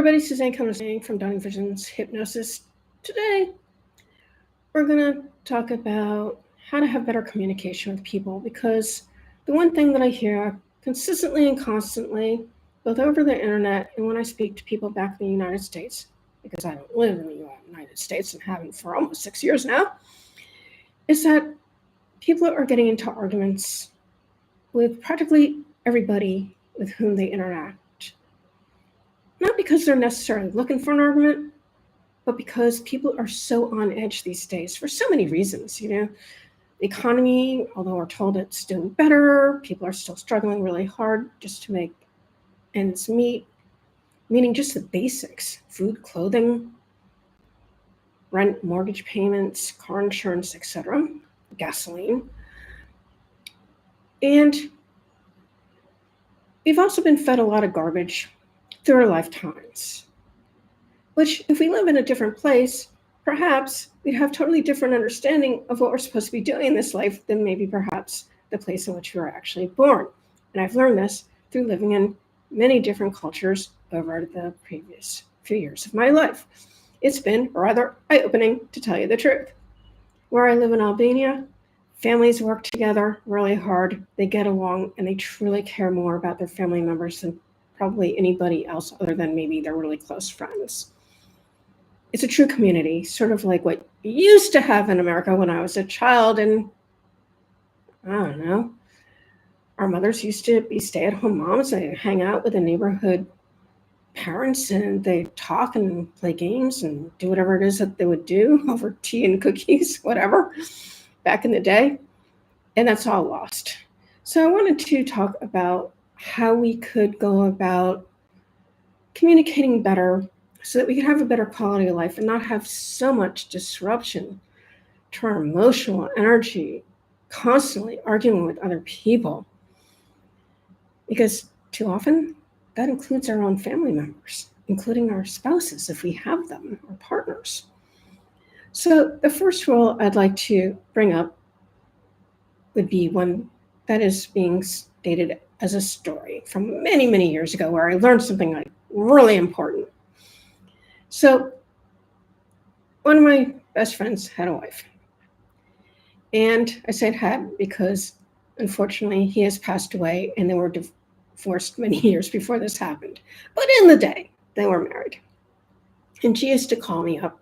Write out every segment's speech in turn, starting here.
everybody, Suzanne Kellner-Zinck from Dunning Vision's Hypnosis. Today, we're going to talk about how to have better communication with people, because the one thing that I hear consistently and constantly, both over the internet and when I speak to people back in the United States, because I don't live in the United States and haven't for almost 6 years now, is that people are getting into arguments with practically everybody with whom they interact. Not because they're necessarily looking for an argument, but because people are so on edge these days for so many reasons. The economy, although we're told it's doing better, people are still struggling really hard just to make ends meet, meaning just the basics: food, clothing, rent, mortgage payments, car insurance, etc., gasoline. And we've also been fed a lot of garbage through our lifetimes, which, if we live in a different place, perhaps we'd have totally different understanding of what we're supposed to be doing in this life than maybe perhaps the place in which we were actually born. And I've learned this through living in many different cultures over the previous few years of my life. It's been rather eye-opening, to tell you the truth. Where I live in Albania, families work together really hard, they get along, and they truly care more about their family members than probably anybody else other than maybe their really close friends. It's a true community, sort of like what you used to have in America when I was a child. And I don't know, our mothers used to be stay-at-home moms. They hang out with the neighborhood parents and they talk and play games and do whatever it is that they would do over tea and cookies, whatever, back in the day. And that's all lost. So I wanted to talk about how we could go about communicating better so that we could have a better quality of life and not have so much disruption to our emotional energy, constantly arguing with other people. Because too often, that includes our own family members, including our spouses, if we have them, or partners. So the first rule I'd like to bring up would be one that is being stated as a story from many, many years ago, where I learned something like really important. So one of my best friends had a wife. And I said had because, unfortunately, he has passed away and they were divorced many years before this happened. But in the day, they were married. And she used to call me up,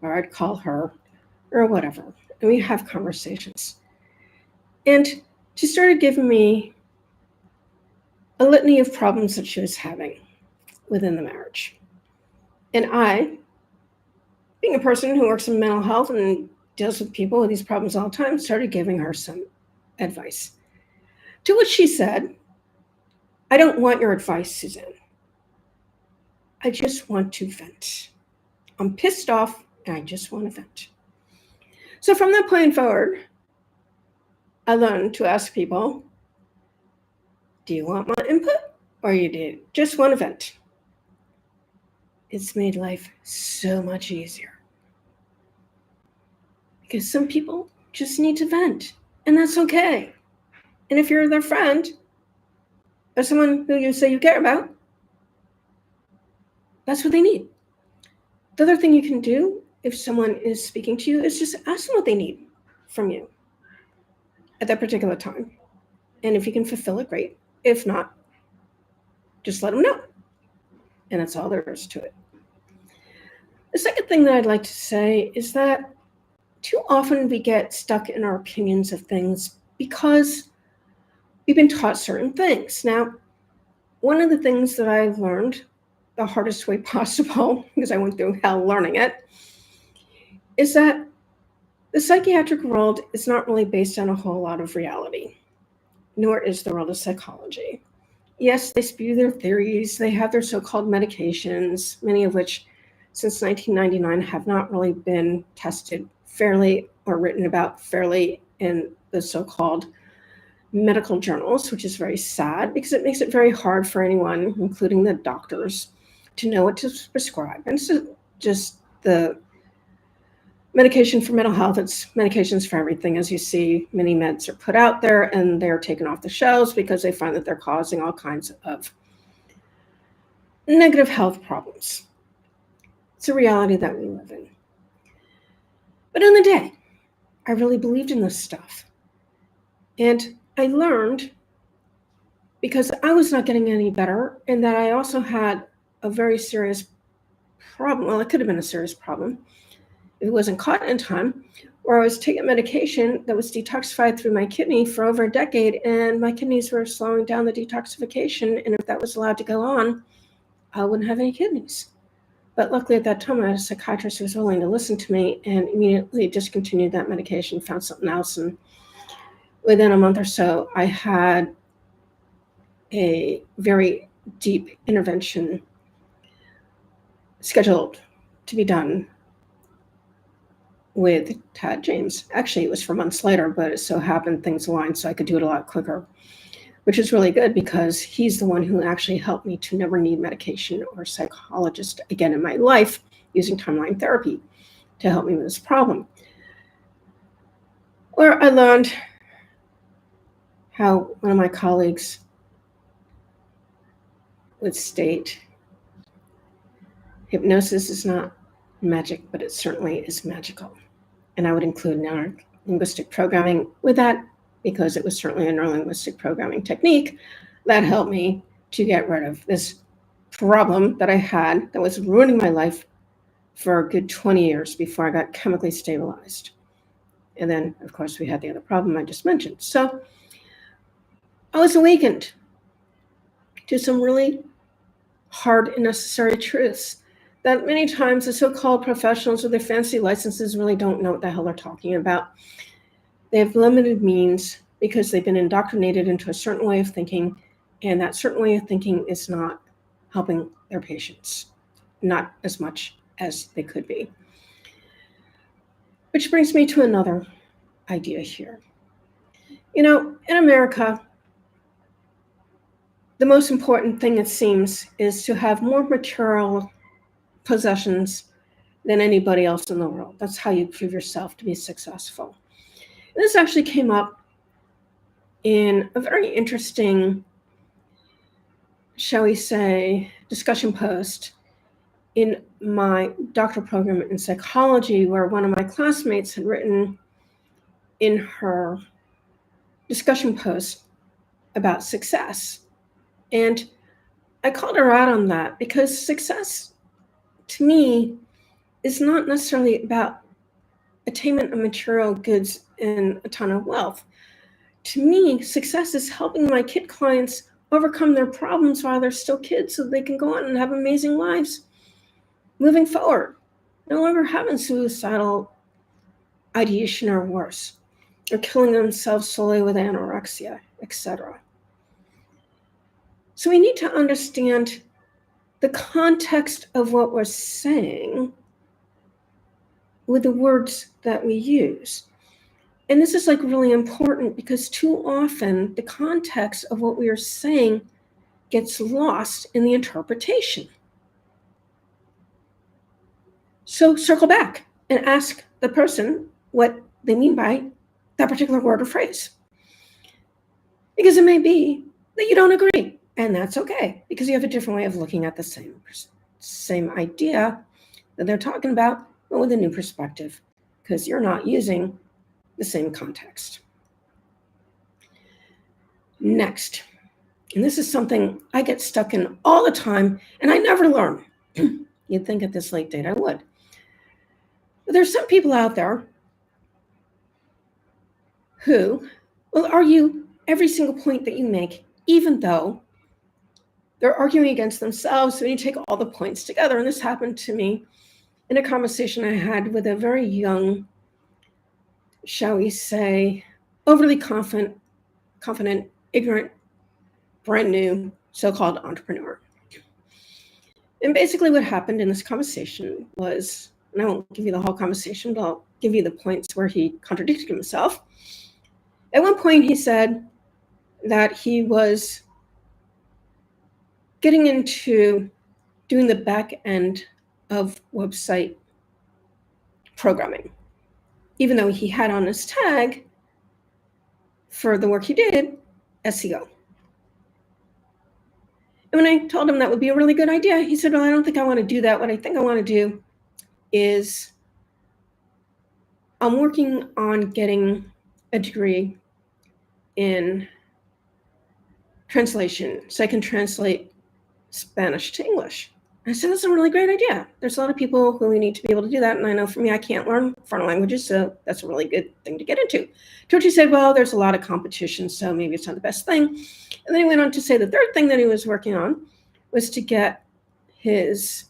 or I'd call her, or whatever. And we'd have conversations. And she started giving me a litany of problems that she was having within the marriage. And I, being a person who works in mental health and deals with people with these problems all the time, started giving her some advice. To which she said, "I don't want your advice, Suzanne. I just want to vent. I'm pissed off and I just want to vent." So from that point forward, I learned to ask people, do you want my input or you do just want to vent? It's made life so much easier. Because some people just need to vent, and that's okay. And if you're their friend, or someone who you say you care about, that's what they need. The other thing you can do if someone is speaking to you is just ask them what they need from you at that particular time. And if you can fulfill it, great. If not, just let them know. And that's all there is to it. The second thing that I'd like to say is that too often we get stuck in our opinions of things because we've been taught certain things. Now, one of the things that I've learned the hardest way possible, because I went through hell learning it, is that the psychiatric world is not really based on a whole lot of reality, nor is the world of psychology. Yes, they spew their theories, they have their so-called medications, many of which since 1999 have not really been tested fairly or written about fairly in the so-called medical journals, which is very sad because it makes it very hard for anyone, including the doctors, to know what to prescribe. And so just the medication for mental health, it's medications for everything. As you see, many meds are put out there and they're taken off the shelves because they find that they're causing all kinds of negative health problems. It's a reality that we live in. But in the day, I really believed in this stuff. And I learned, because I was not getting any better, and that I also had a very serious problem. Well, it could have been a serious problem if it wasn't caught in time, where I was taking medication that was detoxified through my kidney for over a decade, and my kidneys were slowing down the detoxification. And if that was allowed to go on, I wouldn't have any kidneys. But luckily at that time, I had a psychiatrist who was willing to listen to me and immediately discontinued that medication, found something else. And within a month or so, I had a very deep intervention scheduled to be done with Tad James. Actually, it was for months later, but it so happened things aligned so I could do it a lot quicker, which is really good because he's the one who actually helped me to never need medication or psychologist again in my life, using timeline therapy to help me with this problem. Where I learned how one of my colleagues would state, hypnosis is not magic, but it certainly is magical. And I would include neuro-linguistic programming with that, because it was certainly a neuro-linguistic programming technique that helped me to get rid of this problem that I had that was ruining my life for a good 20 years before I got chemically stabilized. And then, of course, we had the other problem I just mentioned. So I was awakened to some really hard and necessary truths that many times the so-called professionals with their fancy licenses really don't know what the hell they're talking about. They have limited means because they've been indoctrinated into a certain way of thinking, and that certain way of thinking is not helping their patients, not as much as they could be. Which brings me to another idea here. You know, in America, the most important thing, it seems, is to have more material possessions than anybody else in the world. That's how you prove yourself to be successful. And this actually came up in a very interesting, shall we say, discussion post in my doctoral program in psychology, where one of my classmates had written in her discussion post about success. And I called her out on that because success, to me, is not necessarily about attainment of material goods and a ton of wealth. To me, success is helping my kid clients overcome their problems while they're still kids so they can go on and have amazing lives moving forward, no longer having suicidal ideation or worse, or killing themselves solely with anorexia, etc. So we need to understand the context of what we're saying with the words that we use. And this is like really important because too often the context of what we are saying gets lost in the interpretation. So circle back and ask the person what they mean by that particular word or phrase. Because it may be that you don't agree, and that's okay, because you have a different way of looking at the same idea that they're talking about, but with a new perspective, because you're not using the same context. Next, and this is something I get stuck in all the time, and I never learn. You'd think at this late date I would. But there's some people out there who will argue every single point that you make, even though they're arguing against themselves when you take all the points together. And this happened to me in a conversation I had with a very young, shall we say, overly confident, ignorant, brand new so-called entrepreneur. And basically what happened in this conversation was, and I won't give you the whole conversation, but I'll give you the points where he contradicted himself. At one point he said that he was getting into doing the back end of website programming, even though he had on his tag for the work he did, SEO. And when I told him that would be a really good idea, he said, well, I don't think I want to do that. What I think I want to do is I'm working on getting a degree in translation so I can translate Spanish to English. I said, that's a really great idea. There's a lot of people who need to be able to do that. And I know for me, I can't learn foreign languages, so that's a really good thing to get into. To which he said, well, there's a lot of competition, so maybe it's not the best thing. And then he went on to say the third thing that he was working on was to get his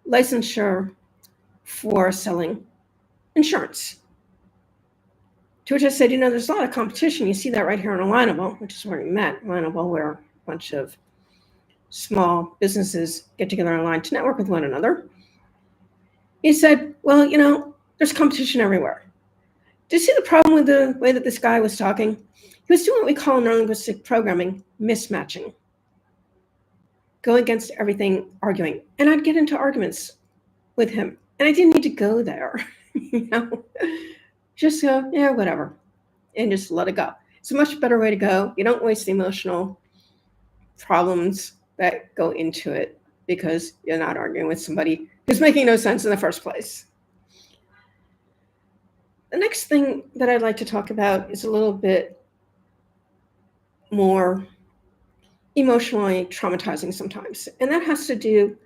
licensure for selling insurance. To which I said, there's a lot of competition. You see that right here in Alignable, which is where we met. Alignable, where a bunch of small businesses get together online to network with one another. He said, well, there's competition everywhere. Do you see the problem with the way that this guy was talking? He was doing what we call in neurolinguistic programming, mismatching. Go against everything, arguing. And I'd get into arguments with him. And I didn't need to go there, Just go, yeah, whatever. And just let it go. It's a much better way to go. You don't waste the emotional problems that go into it because you're not arguing with somebody who's making no sense in the first place. The next thing that I'd like to talk about is a little bit more emotionally traumatizing sometimes. And that has to do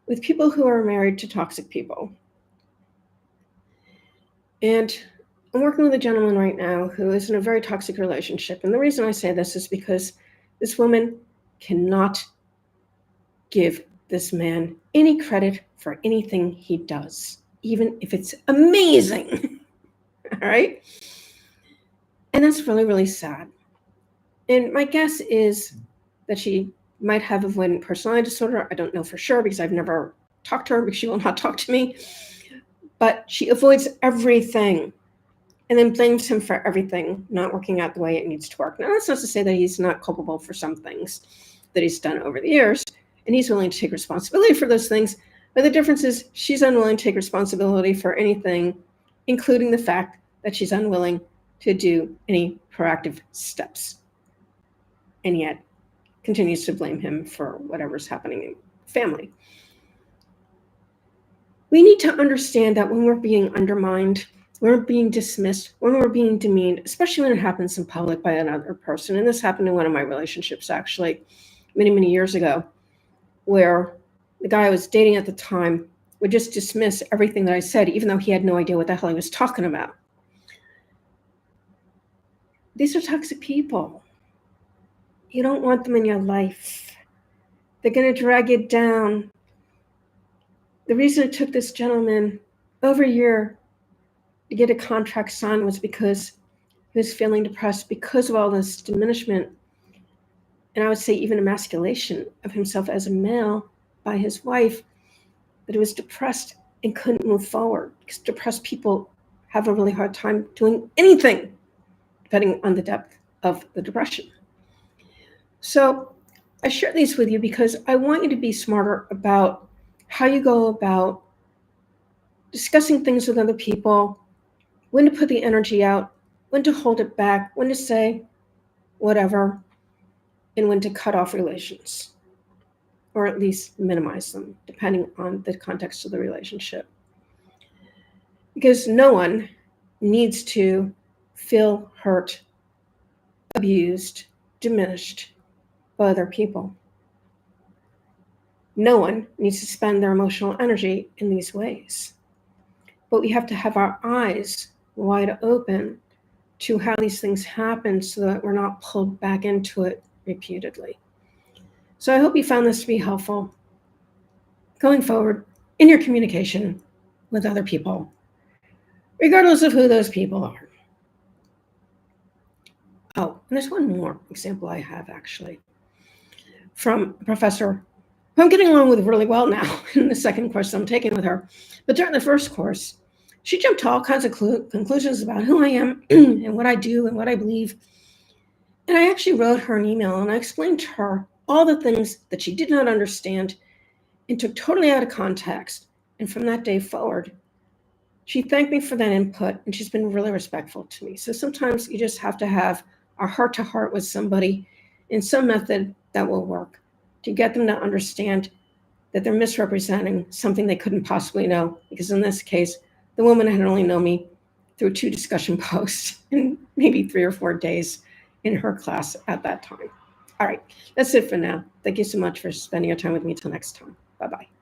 with people who are married to toxic people. And I'm working with a gentleman right now who is in a very toxic relationship. And the reason I say this is because this woman cannot give this man any credit for anything he does, even if it's amazing. All right? And that's really, really sad. And my guess is that she might have avoidant personality disorder. I don't know for sure because I've never talked to her because she will not talk to me. But she avoids everything and then blames him for everything not working out the way it needs to work. Now, that's not to say that he's not culpable for some things that he's done over the years, and he's willing to take responsibility for those things. But the difference is she's unwilling to take responsibility for anything, including the fact that she's unwilling to do any proactive steps, and yet continues to blame him for whatever's happening in the family. We need to understand that when we're being undermined, when we're being dismissed, when we're being demeaned, especially when it happens in public by another person, and this happened in one of my relationships actually many, many years ago, where the guy I was dating at the time would just dismiss everything that I said, even though he had no idea what the hell he was talking about. These are toxic people. You don't want them in your life. They're going to drag you down. The reason it took this gentleman over a year to get a contract signed was because he was feeling depressed because of all this diminishment, and I would say even emasculation of himself as a male by his wife, that he was depressed and couldn't move forward because depressed people have a really hard time doing anything, depending on the depth of the depression. So I share these with you because I want you to be smarter about how you go about discussing things with other people, when to put the energy out, when to hold it back, when to say whatever, and when to cut off relations, or at least minimize them, depending on the context of the relationship. Because no one needs to feel hurt, abused, diminished by other people. No one needs to spend their emotional energy in these ways. But we have to have our eyes wide open to how these things happen so that we're not pulled back into it repeatedly. So I hope you found this to be helpful going forward in your communication with other people, regardless of who those people are. Oh, and there's one more example I have actually from a professor who I'm getting along with really well now in the second course I'm taking with her. But during the first course, she jumped to all kinds of conclusions about who I am and what I do and what I believe. And I actually wrote her an email and I explained to her all the things that she did not understand and took totally out of context. And from that day forward, she thanked me for that input and she's been really respectful to me. So sometimes you just have to have a heart-to-heart with somebody in some method that will work to get them to understand that they're misrepresenting something they couldn't possibly know. Because in this case, the woman had only known me through 2 discussion posts and maybe 3 or 4 days in her class at that time. All right, that's it for now. Thank you so much for spending your time with me. Till next time. Bye-bye.